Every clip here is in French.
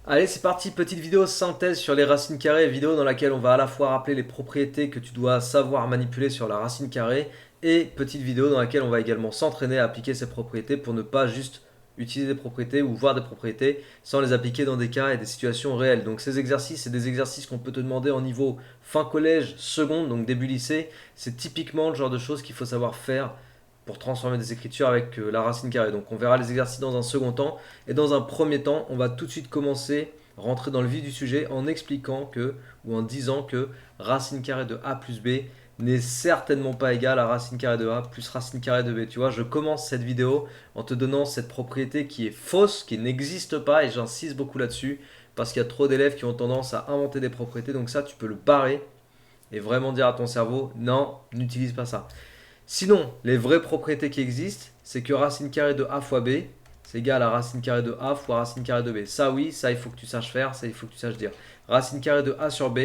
Allez, c'est parti, petite vidéo synthèse sur les racines carrées, vidéo dans laquelle on va à la fois rappeler les propriétés que tu dois savoir manipuler sur la racine carrée et petite vidéo dans laquelle on va également s'entraîner à appliquer ces propriétés pour ne pas juste utiliser des propriétés ou voir des propriétés sans les appliquer dans des cas et des situations réelles. Donc ces exercices, c'est des exercices qu'on peut te demander en niveau fin collège, seconde, donc début lycée. C'est typiquement le genre de choses qu'il faut savoir faire pour transformer des écritures avec la racine carrée. Donc on verra les exercices dans un second temps. Et dans un premier temps, on va tout de suite commencer, rentrer dans le vif du sujet en expliquant que, ou en disant que racine carrée de a plus b n'est certainement pas égal à racine carrée de a plus racine carrée de b. Tu vois, je commence cette vidéo en te donnant cette propriété qui est fausse, qui n'existe pas, et j'insiste beaucoup là-dessus, parce qu'il y a trop d'élèves qui ont tendance à inventer des propriétés, donc ça, tu peux le barrer et vraiment dire à ton cerveau, non, n'utilise pas ça. Sinon, les vraies propriétés qui existent, c'est que racine carrée de a fois b, c'est égal à racine carrée de a fois racine carrée de b. Ça oui, ça il faut que tu saches faire, ça il faut que tu saches dire. Racine carrée de a sur b,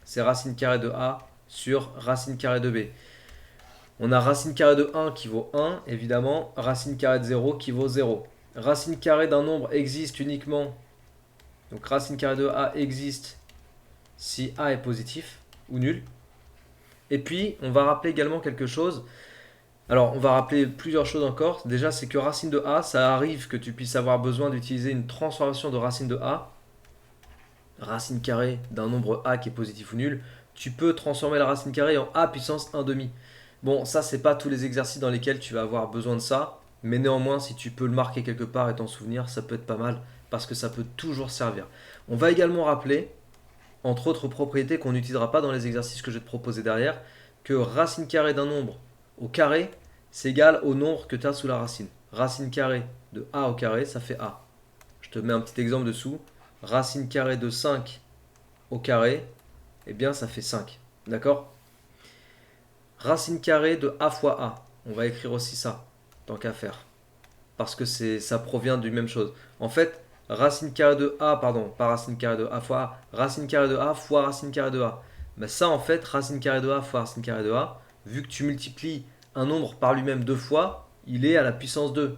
c'est racine carrée de a sur racine carrée de b. On a racine carrée de 1 qui vaut 1, évidemment, racine carrée de 0 qui vaut 0. Racine carrée d'un nombre existe uniquement, donc racine carrée de a existe si a est positif ou nul. Et puis, on va rappeler également quelque chose. Alors, on va rappeler plusieurs choses encore. Déjà, c'est que racine de a, ça arrive que tu puisses avoir besoin d'utiliser une transformation de racine de a, racine carrée d'un nombre a qui est positif ou nul. Tu peux transformer la racine carrée en a puissance 1 demi. Bon, ça, c'est pas tous les exercices dans lesquels tu vas avoir besoin de ça, mais néanmoins, si tu peux le marquer quelque part et t'en souvenir, ça peut être pas mal parce que ça peut toujours servir. On va également rappeler, entre autres propriétés qu'on n'utilisera pas dans les exercices que je vais te proposer derrière, que racine carrée d'un nombre au carré, c'est égal au nombre que tu as sous la racine. Racine carrée de a au carré, ça fait a. Je te mets un petit exemple dessous. Racine carrée de 5 au carré, eh bien ça fait 5. D'accord? Racine carrée de a fois a. On va écrire aussi ça, tant qu'à faire. Parce que ça provient d'une même chose. En fait, racine carrée de a, pardon, pas racine carrée de a fois a, racine carrée de a fois racine carrée de a. Mais ça, en fait, racine carrée de a fois racine carrée de a, vu que tu multiplies un nombre par lui-même deux fois, il est à la puissance 2.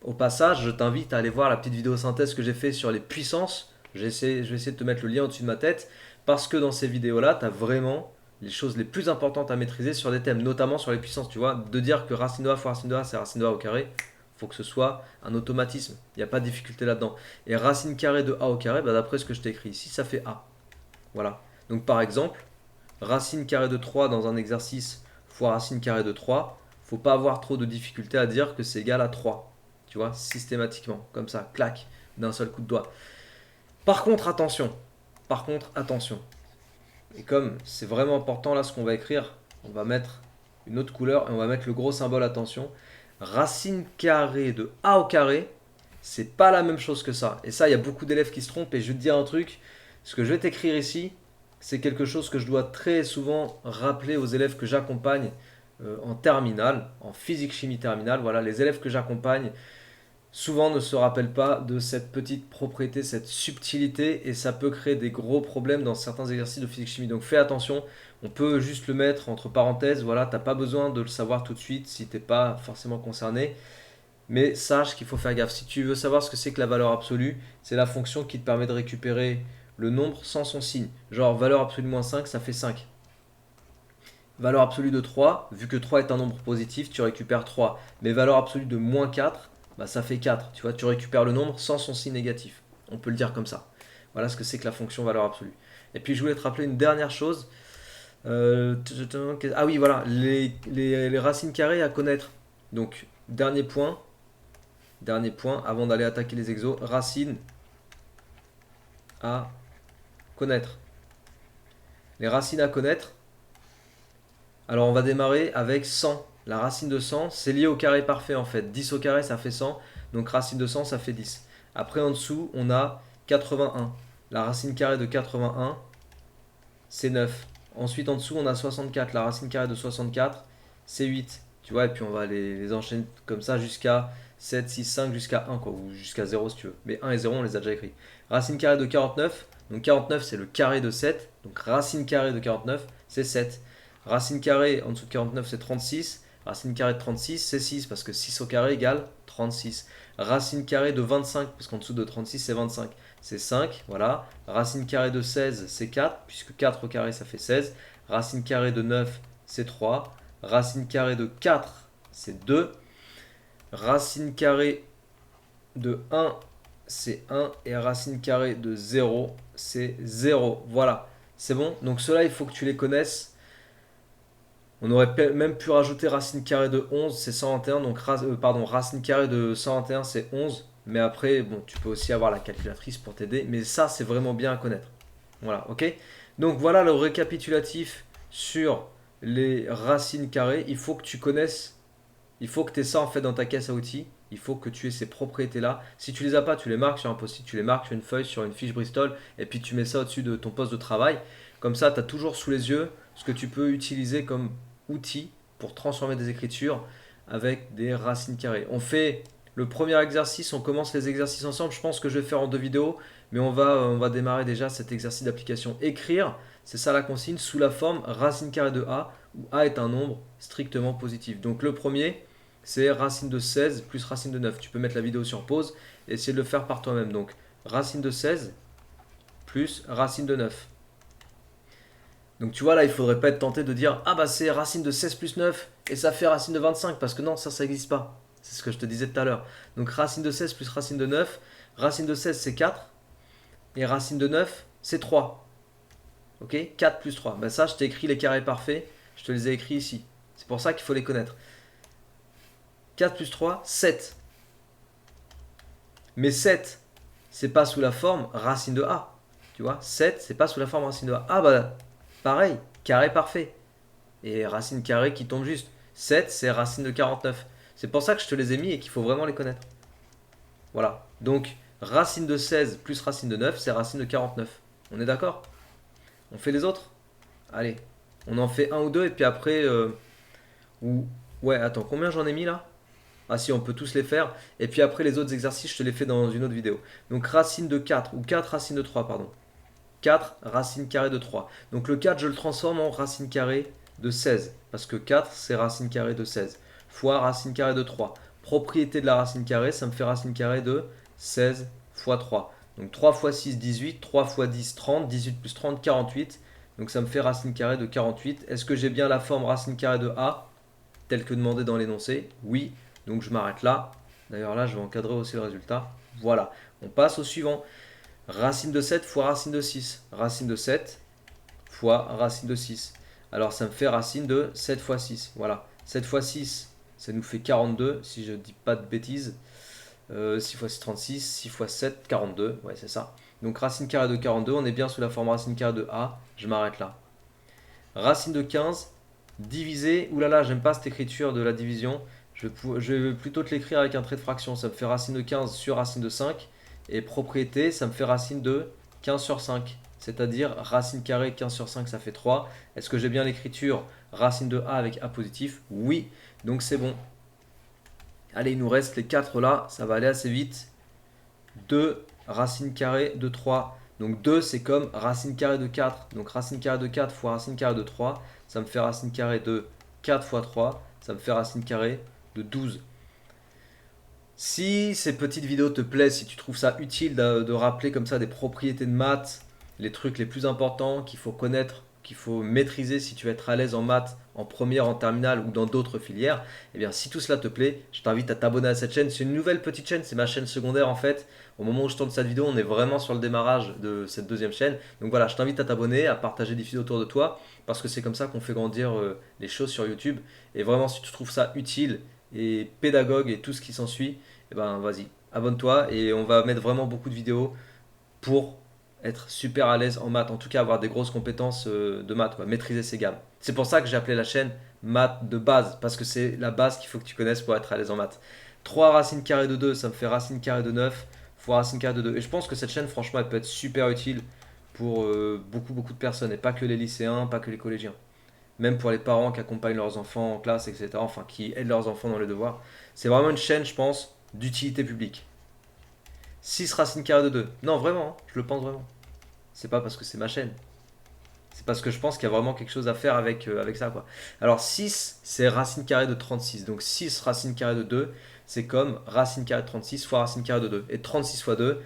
Au passage, je t'invite à aller voir la petite vidéo synthèse que j'ai fait sur les puissances. Je vais essayer de te mettre le lien au-dessus de ma tête, parce que dans ces vidéos-là, tu as vraiment les choses les plus importantes à maîtriser sur des thèmes, notamment sur les puissances, tu vois. De dire que racine de a fois racine de a, c'est racine de a au carré, faut que ce soit un automatisme. Il n'y a pas de difficulté là-dedans. Et racine carrée de a au carré, bah, d'après ce que je t'ai écrit ici, ça fait a. Voilà. Donc par exemple, racine carrée de 3 dans un exercice fois racine carrée de 3, faut pas avoir trop de difficulté à dire que c'est égal à 3. Tu vois, systématiquement, comme ça, clac, d'un seul coup de doigt. Par contre, attention. Par contre, attention. Et comme c'est vraiment important là ce qu'on va écrire, on va mettre une autre couleur et on va mettre le gros symbole attention. Racine carrée de a au carré, c'est pas la même chose que ça. Et ça, il y a beaucoup d'élèves qui se trompent et je vais te dire un truc. Ce que je vais t'écrire ici, c'est quelque chose que je dois très souvent rappeler aux élèves que j'accompagne en terminale, en physique-chimie terminale. Voilà, les élèves que j'accompagne souvent ne se rappellent pas de cette petite propriété, cette subtilité, et ça peut créer des gros problèmes dans certains exercices de physique-chimie. Donc fais attention, on peut juste le mettre entre parenthèses, voilà, t'as pas besoin de le savoir tout de suite si t'es pas forcément concerné, mais sache qu'il faut faire gaffe. Si tu veux savoir ce que c'est que la valeur absolue, c'est la fonction qui te permet de récupérer le nombre sans son signe. Genre valeur absolue de moins 5, ça fait 5. Valeur absolue de 3, vu que 3 est un nombre positif, tu récupères 3. Mais valeur absolue de moins 4, bah ça fait 4. Tu vois, tu récupères le nombre sans son signe négatif. On peut le dire comme ça. Voilà ce que c'est que la fonction valeur absolue. Et puis je voulais te rappeler une dernière chose. Ah oui, voilà, les racines carrées à connaître. Donc, dernier point, avant d'aller attaquer les exos, racines à connaître. Les racines à connaître, alors on va démarrer avec 100. La racine de 100, c'est lié au carré parfait en fait. 10 au carré, ça fait 100. Donc racine de 100, ça fait 10. Après en dessous, on a 81. La racine carrée de 81, c'est 9. Ensuite en dessous, on a 64. La racine carrée de 64, c'est 8. Tu vois, et puis on va les enchaîner comme ça jusqu'à 7, 6, 5, jusqu'à 1, quoi, ou jusqu'à 0 si tu veux. Mais 1 et 0, on les a déjà écrits. Racine carrée de 49, donc 49 c'est le carré de 7. Donc racine carrée de 49, c'est 7. Racine carrée en dessous de 49, c'est 36. Racine carrée de 36, c'est 6, parce que 6 au carré égale 36. Racine carrée de 25, parce qu'en dessous de 36, c'est 25. C'est 5, voilà. Racine carrée de 16, c'est 4, puisque 4 au carré, ça fait 16. Racine carrée de 9, c'est 3. Racine carrée de 4, c'est 2. Racine carrée de 1, c'est 1. Et racine carrée de 0, c'est 0. Voilà, c'est bon. Donc ceux-là, il faut que tu les connaisses. On aurait même pu rajouter racine carrée de 11, c'est 121. Donc, pardon, racine carrée de 121, c'est 11. Mais après, bon, tu peux aussi avoir la calculatrice pour t'aider. Mais ça, c'est vraiment bien à connaître. Voilà, ok. Donc, voilà le récapitulatif sur les racines carrées. Il faut que tu connaisses, il faut que tu aies ça en fait dans ta caisse à outils. Il faut que tu aies ces propriétés-là. Si tu les as pas, tu les marques sur un post-it, tu les marques sur une feuille, sur une fiche Bristol, et puis tu mets ça au-dessus de ton poste de travail. Comme ça, tu as toujours sous les yeux ce que tu peux utiliser comme outil pour transformer des écritures avec des racines carrées. On fait le premier exercice, on commence les exercices ensemble. Je pense que je vais faire en 2 vidéos, mais on va démarrer déjà cet exercice d'application. Écrire, c'est ça la consigne, sous la forme racine carrée de A, où A est un nombre strictement positif. Donc le premier, c'est racine de 16 plus racine de 9. Tu peux mettre la vidéo sur pause et essayer de le faire par toi-même. Donc racine de 16 plus racine de 9. Donc tu vois là, il faudrait pas être tenté de dire ah bah c'est racine de 16 plus 9 et ça fait racine de 25 parce que non, ça n'existe pas. C'est ce que je te disais tout à l'heure. Donc racine de 16 plus racine de 9, racine de 16 c'est 4 et racine de 9 c'est 3. Ok, 4 plus 3. Ben ça, je t'ai écrit les carrés parfaits, je te les ai écrits ici. C'est pour ça qu'il faut les connaître. 4 plus 3, 7. Mais 7, c'est pas sous la forme racine de A. Tu vois, 7, c'est pas sous la forme racine de A. Ah bah, pareil, carré parfait. Et racine carrée qui tombe juste. 7, c'est racine de 49. C'est pour ça que je te les ai mis et qu'il faut vraiment les connaître. Voilà. Donc, racine de 16 plus racine de 9, c'est racine de 49. On est d'accord? On fait les autres? Allez. On en fait un ou deux et puis après... ou... Ouais, attends, combien j'en ai mis là? Ah si, on peut tous les faire. Et puis après, les autres exercices, je te les fais dans une autre vidéo. Donc, racine de 4, ou 4 racine de 3, pardon. 4 racine carrée de 3. Donc le 4, je le transforme en racine carrée de 16. Parce que 4, c'est racine carrée de 16. Fois racine carrée de 3. Propriété de la racine carrée, ça me fait racine carrée de 16 fois 3. Donc 3 fois 6, 18. 3 fois 10, 30. 18 plus 30, 48. Donc ça me fait racine carrée de 48. Est-ce que j'ai bien la forme racine carrée de A, telle que demandé dans l'énoncé? Oui. Donc je m'arrête là. D'ailleurs là, je vais encadrer aussi le résultat. Voilà. On passe au suivant. Racine de 7 fois racine de 6. Racine de 7 fois racine de 6. Alors ça me fait racine de 7 fois 6. Voilà. 7 fois 6, ça nous fait 42, si je ne dis pas de bêtises. 6 fois 6, 36. 6 fois 7, 42. Ouais, c'est ça. Donc racine carrée de 42, on est bien sous la forme racine carrée de A. Je m'arrête là. Racine de 15, divisé. Oulala, j'aime pas cette écriture de la division. Je vais plutôt te l'écrire avec un trait de fraction. Ça me fait racine de 15 sur racine de 5. Et propriété, ça me fait racine de 15 sur 5. C'est-à-dire racine carrée 15 sur 5, ça fait 3. Est-ce que j'ai bien l'écriture racine de A avec A positif? Oui, donc c'est bon. Allez, il nous reste les 4 là, ça va aller assez vite. 2 racine carrée de 3. Donc 2, c'est comme racine carrée de 4. Donc racine carrée de 4 fois racine carrée de 3, ça me fait racine carrée de 4 fois 3. Ça me fait racine carrée de 12. Si ces petites vidéos te plaisent, si tu trouves ça utile de rappeler comme ça des propriétés de maths, les trucs les plus importants qu'il faut connaître, qu'il faut maîtriser si tu veux être à l'aise en maths, en première, en terminale ou dans d'autres filières, eh bien si tout cela te plaît, je t'invite à t'abonner à cette chaîne. C'est une nouvelle petite chaîne, c'est ma chaîne secondaire en fait. Au moment où je tourne cette vidéo, on est vraiment sur le démarrage de cette deuxième chaîne. Donc voilà, je t'invite à t'abonner, à partager des vidéos autour de toi, parce que c'est comme ça qu'on fait grandir les choses sur YouTube. Et vraiment, si tu trouves ça utile et pédagogue et tout ce qui s'ensuit, eh ben vas-y, abonne-toi et on va mettre vraiment beaucoup de vidéos pour être super à l'aise en maths, en tout cas avoir des grosses compétences de maths, quoi, maîtriser ces gammes. C'est pour ça que j'ai appelé la chaîne maths de base, parce que c'est la base qu'il faut que tu connaisses pour être à l'aise en maths. 3 racines carrées de 2, ça me fait racine carrée de 9 fois racine carrée de 2. Et je pense que cette chaîne, franchement, elle peut être super utile pour beaucoup de personnes, et pas que les lycéens, pas que les collégiens. Même pour les parents qui accompagnent leurs enfants en classe, etc., enfin qui aident leurs enfants dans les devoirs. C'est vraiment une chaîne, je pense, d'utilité publique. 6 racine carrée de 2. Non, vraiment, hein, je le pense vraiment. C'est pas parce que c'est ma chaîne. C'est parce que je pense qu'il y a vraiment quelque chose à faire avec ça, quoi. Alors 6, c'est racine carrée de 36. Donc 6 racine carrée de 2, c'est comme racine carrée de 36 fois racine carrée de 2. Et 36 fois 2,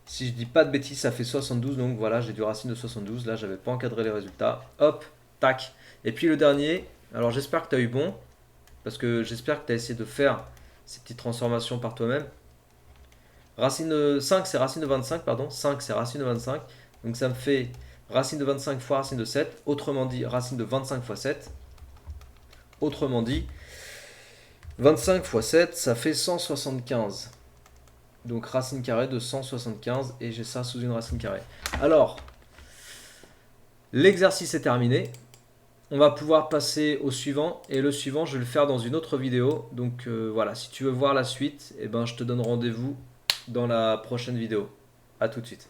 si je dis pas de bêtises, ça fait 72. Donc voilà, j'ai du racine de 72. Là, j'avais pas encadré les résultats. Hop, tac. Et puis le dernier, alors j'espère que tu as eu bon, parce que j'espère que tu as essayé de faire ces petites transformations par toi-même. Racine de 5, c'est racine de 25, pardon. 5, c'est racine de 25. Donc ça me fait racine de 25 fois racine de 7. Autrement dit, racine de 25 fois 7. Autrement dit, 25 fois 7, ça fait 175. Donc racine carrée de 175 et j'ai ça sous une racine carrée. Alors, l'exercice est terminé. On va pouvoir passer au suivant. Et le suivant, je vais le faire dans une autre vidéo. Donc voilà, si tu veux voir la suite, eh ben, je te donne rendez-vous dans la prochaine vidéo. A tout de suite.